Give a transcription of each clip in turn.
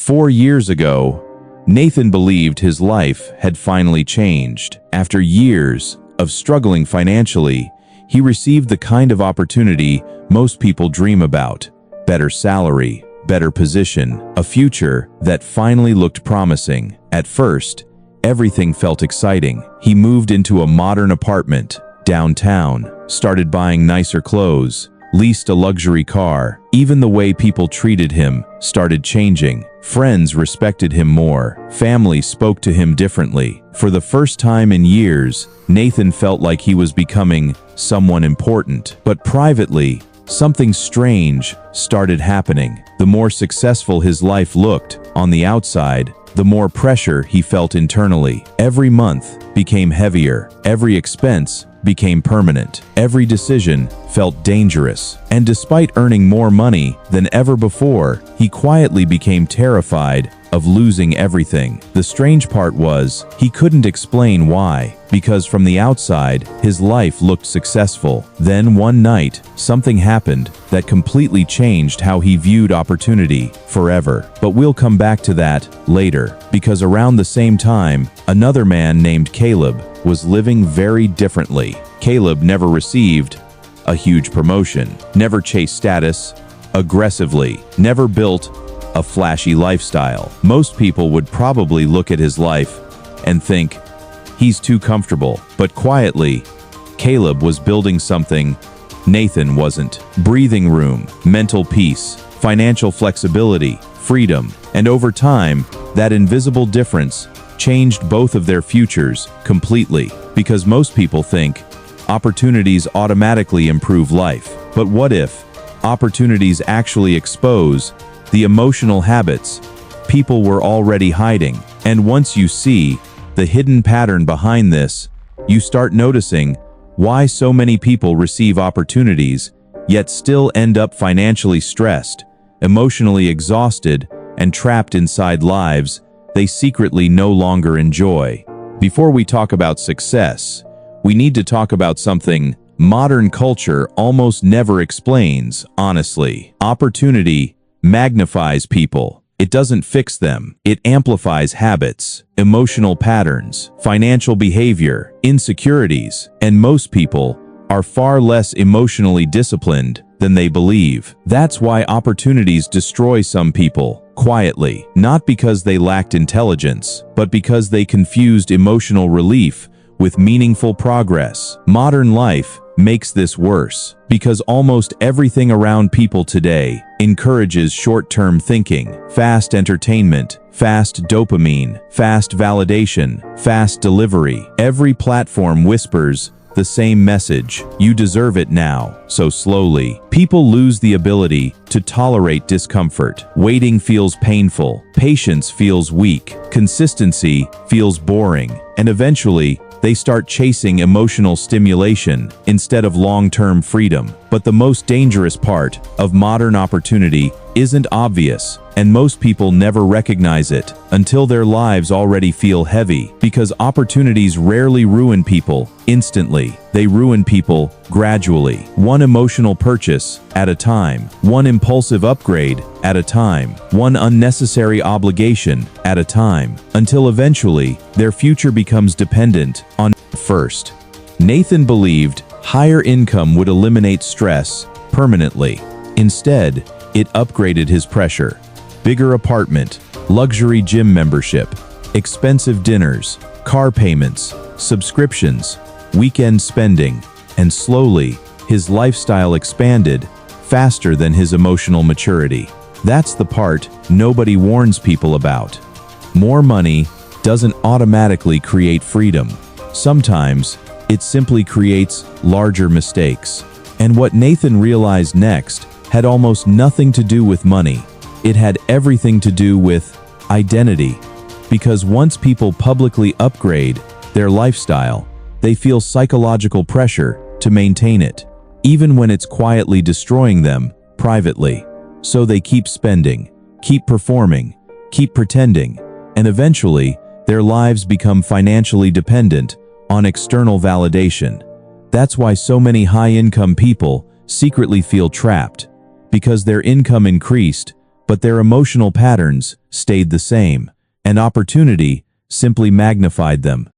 4 years ago, Nathan believed his life had finally changed. After years of struggling financially, he received the kind of opportunity most people dream about: better salary, better position, a future that finally looked promising. At first, everything felt exciting. He moved into a modern apartment downtown, started buying nicer clothes, leased a luxury car. Even the way people treated him started changing. Friends respected him more. Family spoke to him differently. For the first time in years, Nathan felt like he was becoming someone important. But privately, something strange started happening. The more successful his life looked on the outside, the more pressure he felt internally. Every month became heavier. Every expense became permanent. Every decision felt dangerous. And despite earning more money than ever before, he quietly became terrified of losing everything. The strange part was, he couldn't explain why, because from the outside, his life looked successful. Then one night, something happened that completely changed how he viewed opportunity forever. But we'll come back to that later, because around the same time, another man named Caleb was living very differently. Caleb never received a huge promotion, never chased status aggressively, never built a flashy lifestyle. Most people would probably look at his life and think, he's too comfortable. But quietly, Caleb was building something Nathan wasn't. Breathing room, mental peace, financial flexibility, freedom. And over time, that invisible difference changed both of their futures completely. Because most people think opportunities automatically improve life. But what if opportunities actually expose the emotional habits people were already hiding? And once you see the hidden pattern behind this, you start noticing why so many people receive opportunities yet still end up financially stressed, emotionally exhausted, and trapped inside lives they secretly no longer enjoy. Before we talk about success, we need to talk about something modern culture almost never explains honestly. Opportunity magnifies people. It doesn't fix them. It amplifies habits, emotional patterns, financial behavior, insecurities, and most people are far less emotionally disciplined than they believe. That's why opportunities destroy some people quietly, not because they lacked intelligence, but because they confused emotional relief with meaningful progress. Modern life makes this worse because almost everything around people today encourages short-term thinking, fast entertainment, fast dopamine, fast validation, fast delivery. Every platform whispers the same message: you deserve it now. So slowly, people lose the ability to tolerate discomfort. Waiting feels painful, patience feels weak, consistency feels boring, and eventually, they start chasing emotional stimulation instead of long-term freedom. But the most dangerous part of modern opportunity isn't obvious, and most people never recognize it until their lives already feel heavy. Because opportunities rarely ruin people instantly. They ruin people gradually. One emotional purchase at a time. One impulsive upgrade at a time. One unnecessary obligation at a time. Until eventually, their future becomes dependent on first. Nathan believed higher income would eliminate stress permanently. Instead, it upgraded his pressure. Bigger apartment, luxury gym membership, expensive dinners, car payments, subscriptions, weekend spending, and slowly, his lifestyle expanded faster than his emotional maturity. That's the part nobody warns people about. More money doesn't automatically create freedom. Sometimes, it simply creates larger mistakes. And what Nathan realized next had almost nothing to do with money. It had everything to do with identity. Because once people publicly upgrade their lifestyle, they feel psychological pressure to maintain it, even when it's quietly destroying them privately. So they keep spending, keep performing, keep pretending, and eventually, their lives become financially dependent on external validation. That's why so many high-income people secretly feel trapped, because their income increased, but their emotional patterns stayed the same, and opportunity simply magnified them.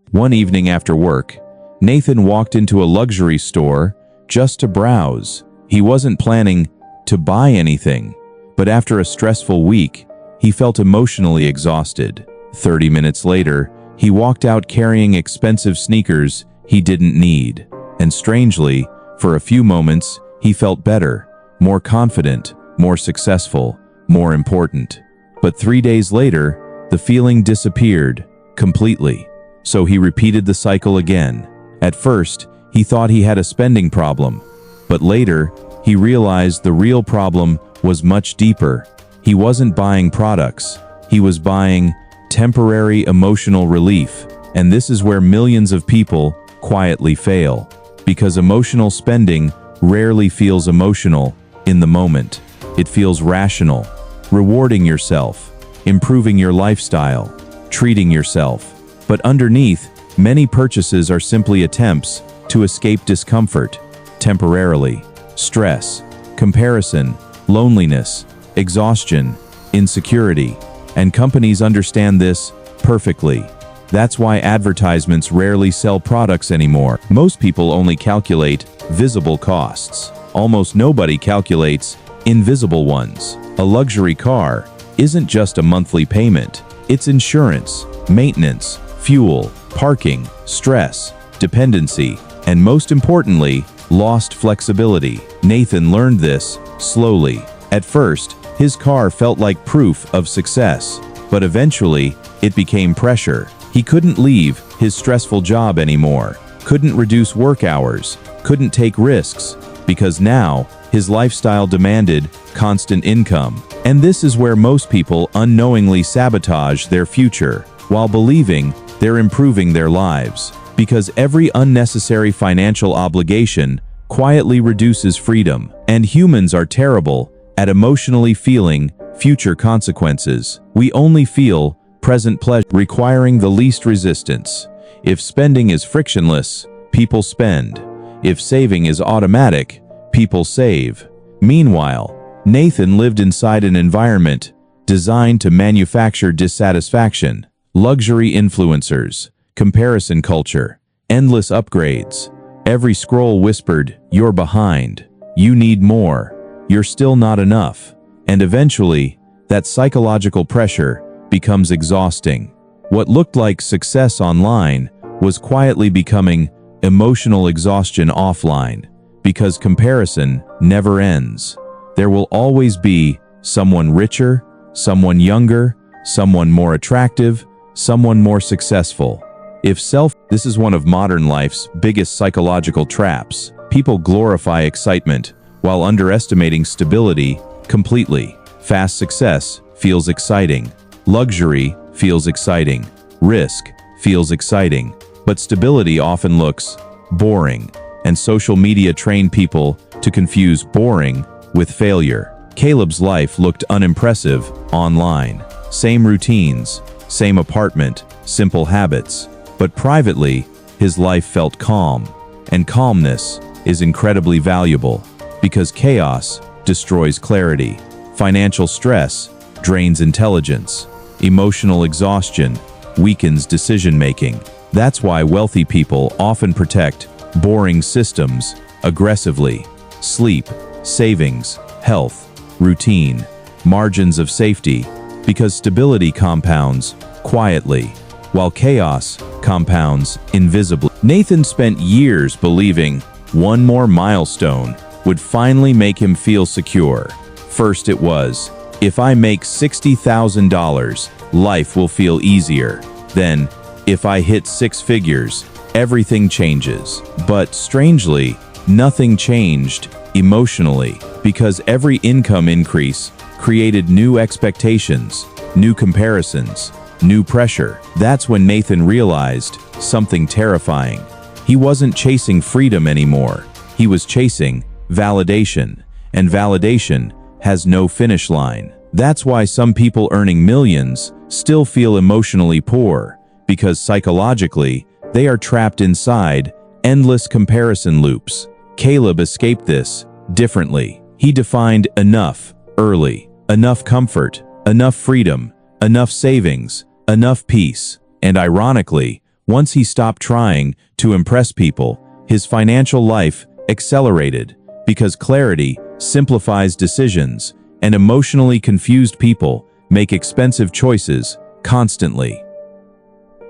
One evening after work, Nathan walked into a luxury store just to browse. He wasn't planning to buy anything, but after a stressful week, he felt emotionally exhausted. 30 minutes later, he walked out carrying expensive sneakers he didn't need. And strangely, for a few moments, he felt better, more confident, more successful, more important. But 3 days later, the feeling disappeared completely. So he repeated the cycle again. At first, he thought he had a spending problem, but later, he realized the real problem was much deeper. He wasn't buying products, he was buying temporary emotional relief. And this is where millions of people quietly fail, because emotional spending rarely feels emotional in the moment. It feels rational, rewarding yourself, improving your lifestyle, treating yourself. But underneath, many purchases are simply attempts to escape discomfort, temporarily. Stress, comparison, loneliness, exhaustion, insecurity. And companies understand this perfectly. That's why advertisements rarely sell products anymore. Most people only calculate visible costs. Almost nobody calculates invisible ones. A luxury car isn't just a monthly payment. It's insurance, maintenance, fuel, parking, stress, dependency, and most importantly, lost flexibility. Nathan learned this slowly. At first, his car felt like proof of success, but eventually, it became pressure. He couldn't leave his stressful job anymore, couldn't reduce work hours, couldn't take risks, because now his lifestyle demanded constant income. And this is where most people unknowingly sabotage their future, while believing they're improving their lives, because every unnecessary financial obligation quietly reduces freedom. And humans are terrible at emotionally feeling future consequences. We only feel present pleasure, requiring the least resistance. If spending is frictionless, people spend. If saving is automatic, people save. Meanwhile, Nathan lived inside an environment designed to manufacture dissatisfaction. Luxury influencers, comparison culture, endless upgrades. Every scroll whispered, "You're behind. You need more. You're still not enough." And eventually, that psychological pressure becomes exhausting. What looked like success online was quietly becoming emotional exhaustion offline, because comparison never ends. There will always be someone richer, someone younger, someone more attractive, someone more successful. This is one of modern life's biggest psychological traps. People glorify excitement while underestimating stability completely. Fast success feels exciting. Luxury feels exciting. Risk feels exciting. But stability often looks boring, and social media train people to confuse boring with failure. Caleb's life looked unimpressive online. Same routines, same apartment, simple habits. But privately, his life felt calm. And calmness is incredibly valuable, because chaos destroys clarity. Financial stress drains intelligence. Emotional exhaustion weakens decision-making. That's why wealthy people often protect boring systems aggressively. Sleep, savings, health, routine, margins of safety, because stability compounds quietly, while chaos compounds invisibly. Nathan spent years believing one more milestone would finally make him feel secure. First it was, if I make $60,000, life will feel easier. Then, if I hit 6 figures, everything changes. But strangely, nothing changed emotionally, because every income increase created new expectations, new comparisons, new pressure. That's when Nathan realized something terrifying. He wasn't chasing freedom anymore. He was chasing validation, and validation has no finish line. That's why some people earning millions still feel emotionally poor, because psychologically, they are trapped inside endless comparison loops. Caleb escaped this differently. He defined enough early. Enough comfort, enough freedom, enough savings, enough peace. And ironically, once he stopped trying to impress people, his financial life accelerated because clarity simplifies decisions, and emotionally confused people make expensive choices constantly.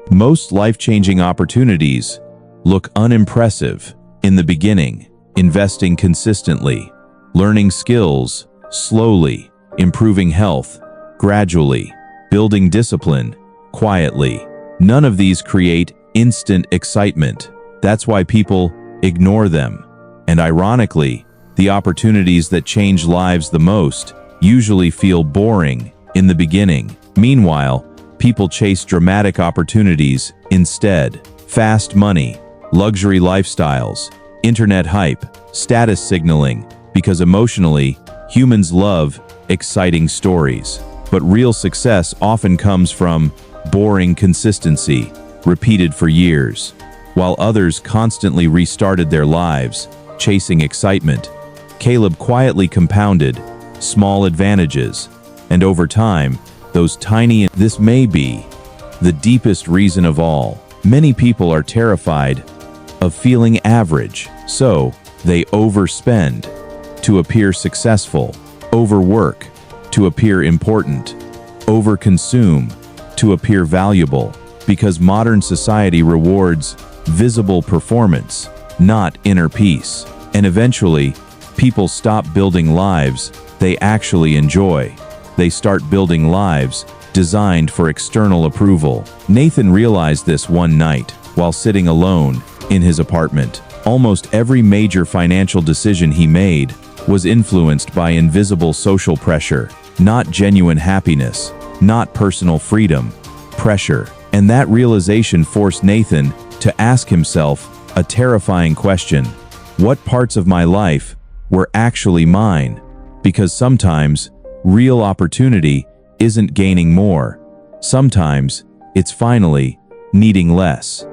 Most life-changing opportunities look unimpressive in the beginning. Investing consistently, learning skills slowly, improving health gradually, building discipline quietly. None of these create instant excitement. That's why people ignore them. And ironically, the opportunities that change lives the most usually feel boring in the beginning. Meanwhile, people chase dramatic opportunities instead. Fast money, luxury lifestyles, internet hype, status signaling, because emotionally, humans love exciting stories. But real success often comes from boring consistency, repeated for years. While others constantly restarted their lives, chasing excitement, Caleb quietly compounded small advantages, and over time, this may be the deepest reason of all. Many people are terrified of feeling average, so they overspend to appear successful, overwork to appear important, overconsume to appear valuable, because modern society rewards visible performance, not inner peace. And eventually, people stop building lives they actually enjoy. They start building lives designed for external approval. Nathan realized this one night while sitting alone in his apartment. Almost every major financial decision he made was influenced by invisible social pressure, not genuine happiness, not personal freedom, pressure. And that realization forced Nathan to ask himself a terrifying question: what parts of my life were actually mine? Because sometimes real opportunity isn't gaining more. Sometimes it's finally needing less.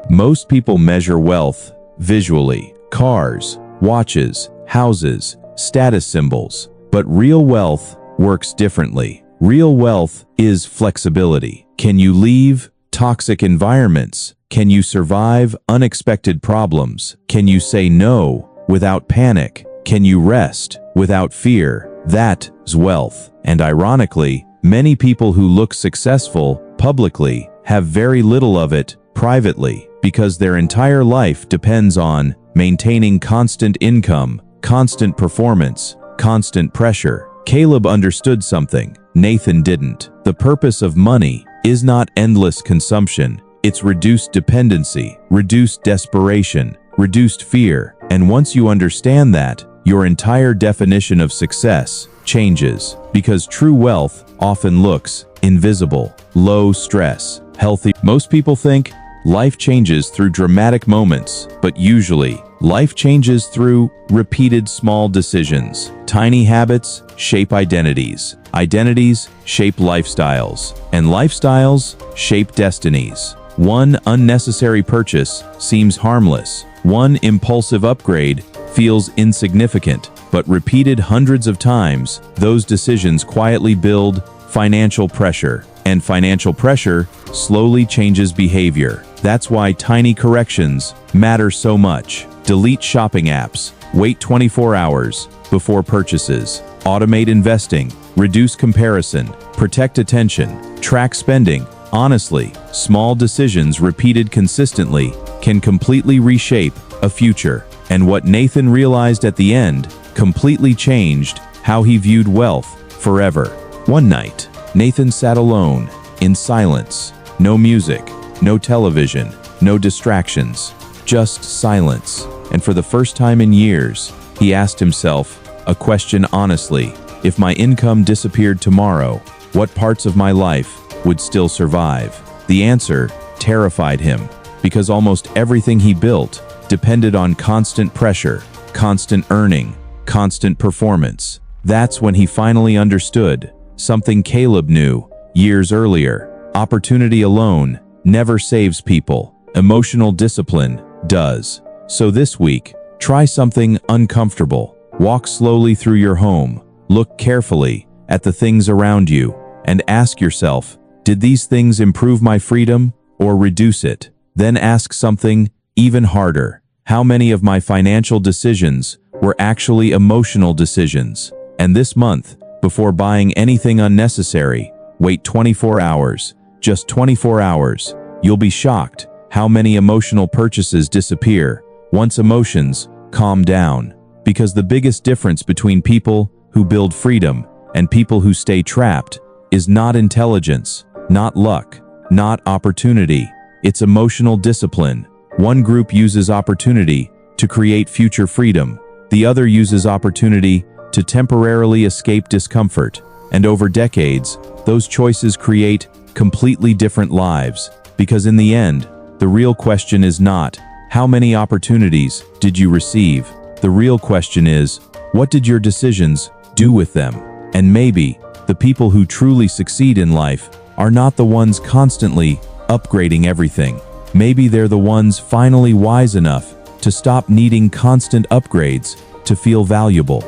Most people measure wealth visually: cars, watches, houses, status symbols. But real wealth works differently. Real wealth is flexibility. Can you leave toxic environments? Can you survive unexpected problems? Can you say no without panic? Can you rest without fear? That's wealth. And ironically, many people who look successful publicly have very little of it privately, because their entire life depends on maintaining constant income, constant performance, constant pressure. Caleb understood something Nathan didn't. The purpose of money is not endless consumption. It's reduced dependency, reduced desperation, reduced fear. And once you understand that, your entire definition of success changes, because true wealth often looks invisible, low stress, healthy. Most people think life changes through dramatic moments, but usually life changes through repeated small decisions. Tiny habits shape identities. Identities shape lifestyles, and lifestyles shape destinies. One unnecessary purchase seems harmless. One impulsive upgrade feels insignificant, but repeated hundreds of times, those decisions quietly build financial pressure, and financial pressure slowly changes behavior. That's why tiny corrections matter so much. Delete shopping apps, wait 24 hours before purchases, automate investing, reduce comparison, protect attention, track spending. Honestly, small decisions repeated consistently can completely reshape a future. And what Nathan realized at the end completely changed how he viewed wealth forever. One night, Nathan sat alone, in silence. No music, no television, no distractions, just silence. And for the first time in years, he asked himself a question honestly: if my income disappeared tomorrow, what parts of my life would still survive? The answer terrified him, because almost everything he built depended on constant pressure, constant earning, constant performance. That's when he finally understood something Caleb knew years earlier: opportunity alone never saves people. Emotional discipline does. So this week, try something uncomfortable. Walk slowly through your home. Look carefully at the things around you and ask yourself, did these things improve my freedom or reduce it? Then ask something even harder. How many of my financial decisions were actually emotional decisions? And this month, before buying anything unnecessary, wait 24 hours, just 24 hours. You'll be shocked how many emotional purchases disappear once emotions calm down. Because the biggest difference between people who build freedom and people who stay trapped is not intelligence, not luck, not opportunity. It's emotional discipline. One group uses opportunity to create future freedom. The other uses opportunity to temporarily escape discomfort. And over decades, those choices create completely different lives. Because in the end, the real question is not, how many opportunities did you receive? The real question is, what did your decisions do with them? And maybe the people who truly succeed in life are not the ones constantly upgrading everything. Maybe they're the ones finally wise enough to stop needing constant upgrades to feel valuable.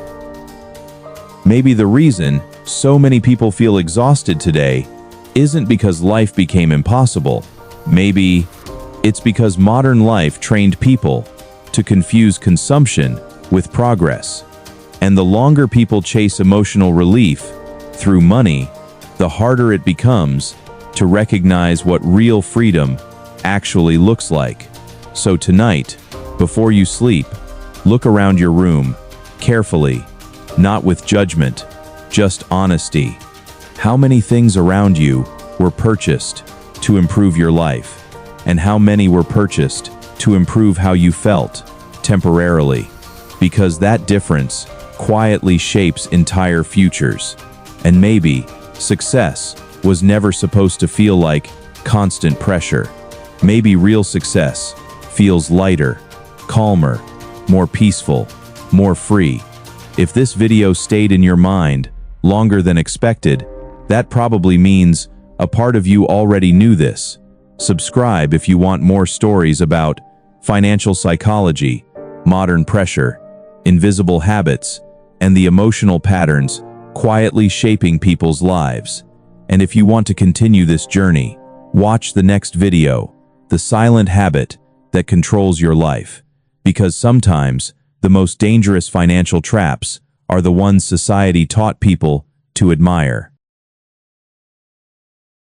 Maybe the reason so many people feel exhausted today isn't because life became impossible. Maybe it's because modern life trained people to confuse consumption with progress. And the longer people chase emotional relief through money, the harder it becomes to recognize what real freedom actually looks like. So tonight, before you sleep, look around your room carefully, not with judgment, just honesty. How many things around you were purchased to improve your life? And how many were purchased to improve how you felt temporarily? Because that difference quietly shapes entire futures. And maybe success was never supposed to feel like constant pressure. Maybe real success feels lighter, calmer, more peaceful, more free. If this video stayed in your mind longer than expected, that probably means a part of you already knew this. Subscribe if you want more stories about financial psychology, modern pressure, invisible habits, and the emotional patterns quietly shaping people's lives. And if you want to continue this journey, watch the next video, The Silent Habit That Controls Your Life. Because sometimes the most dangerous financial traps are the ones society taught people to admire.